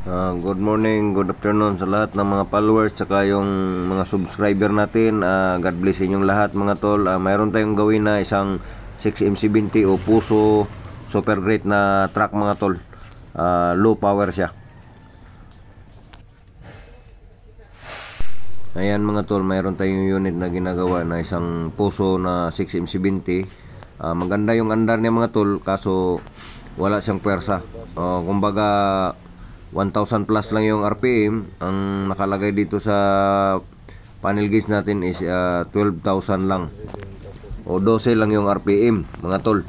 Good morning, good afternoon sa lahat ng mga followers tsaka yung mga subscriber natin. God bless inyong lahat mga tol. Mayroon tayong gawin na isang 6M70 o Puso super great na truck mga tol. Low power siya. Ayan mga tol, mayroon tayong unit na ginagawa na isang Puso na 6M70. Maganda yung andar niya mga tol, kaso wala siyang pwersa. Kumbaga 1,000 plus lang yung RPM. Ang nakalagay dito sa panel gauge natin is 12,000 lang o 12 lang yung RPM mga tol.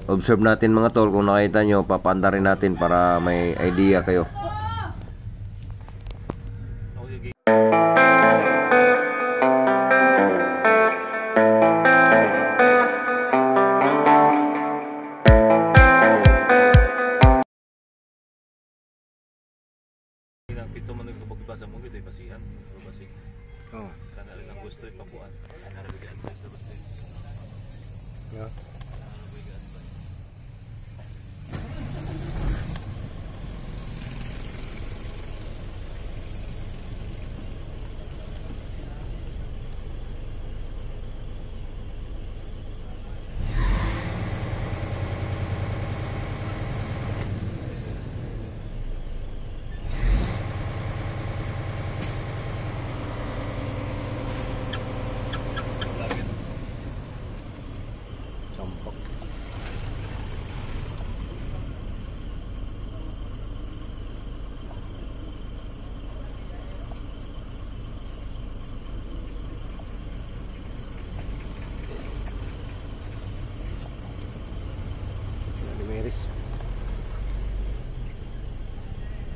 Observe natin mga tol, kung nakita nyo, papanda rin natin para may idea kayo. Pito man nagbagbasa mo gid basihan basig. Oh, kana lang ang gusto ipabuan. Ana ra bigyan sa basta. Yeah.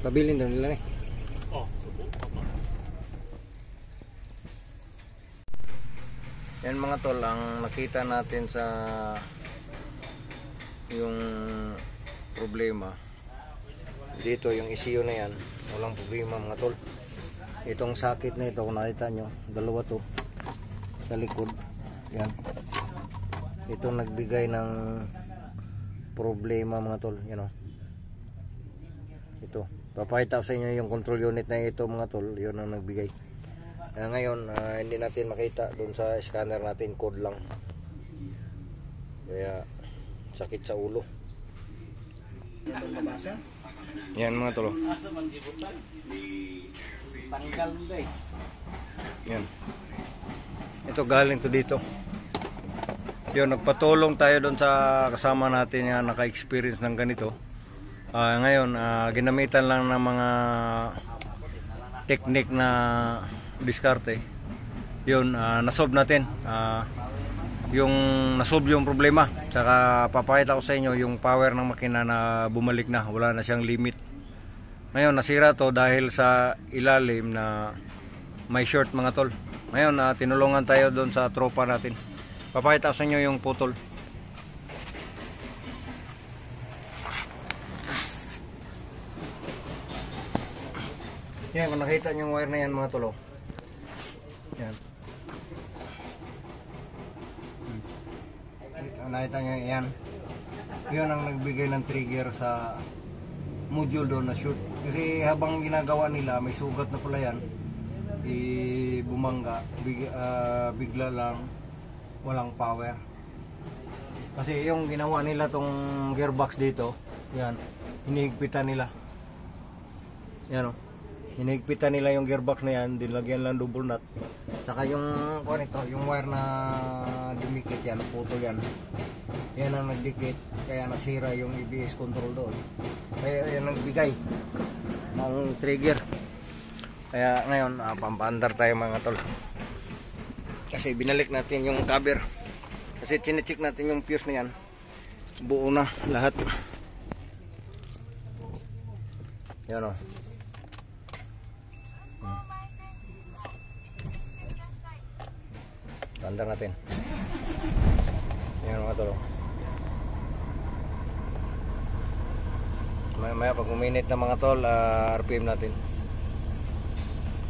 Pabilin daw nila eh. Oh, subo pa. Yan mga tol, ang nakita natin sa yung problema dito, yung ECU na yan, walang problema mga tol. Itong sakit na ito, kung nakita nyo, dalawa to sa likod, yan, itong nagbigay ng problema mga tol, yan o. Ito, papakita ko sa inyo yung control unit na ito mga tol, yun ang nagbigay. Ngayon, hindi natin makita doon sa scanner natin, code lang, kaya sakit sa ulo. Yan mga tol, yan, ito galing to dito. Yun, nagpatulong tayo doon sa kasama natin na naka-experience ng ganito. Ngayon, ginamitan lang ng mga technique na diskarte. Yun, nasolve natin. Yung nasolve yung problema. Tsaka papakita ko sa inyo yung power ng makina na bumalik na. Wala na siyang limit. Ngayon, nasira to dahil sa ilalim na may short mga tol. Ngayon, tinulungan tayo doon sa tropa natin. Papakita ko sa inyo yung putol. Yan, kung nakita nyo yung wire na yan mga tolo, yan, nakita nyo yan, yun ang nagbigay ng trigger sa module doon na shoot. Kasi habang ginagawa nila, may sugat na pala yan, bumangga, bigla lang walang power. Kasi yung ginawa nila tong gearbox dito, yan, hinihigpitan nila, yan o. Hinigpitan nila yung gearbox na yan, dinlagyan lang double nut. Saka yung yung wire na dumikit yan, putol yan. Yan ang nagdikit, kaya nasira yung ABS control doon. Kaya yan ang bigay ng trigger. Kaya ngayon, pampaandar tayo mga tol. Kasi binalik natin yung cover. Kasi chinecheck natin yung fuse na yan. Buo na lahat. Yan o. Andar natin. Yan mga tol. Maya pag uminit na mga tol, RPM natin.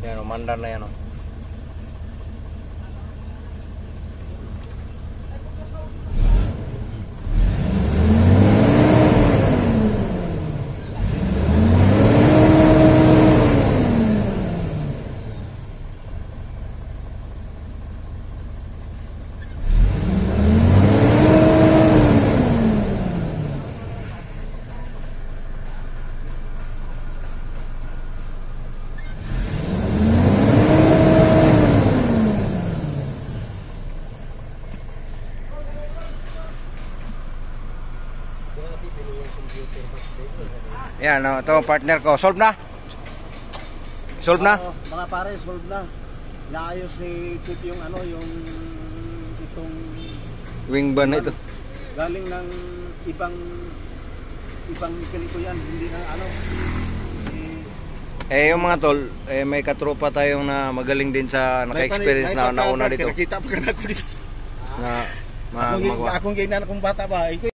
Yan o, mandar na yan o. Yan, ito partner ko. Solve na? Solve na? Oo, mga pare, solve na. Naayos ni Chief yung yung itong Wing ban na ito. galing ng ibang mekaniko yan, hindi na Yung mga tol, may katropa tayong na magaling din sa naka-experience na nauna dito. Nakita pa ka na ako dito. Na Akong ginan akong bata ba, ikaw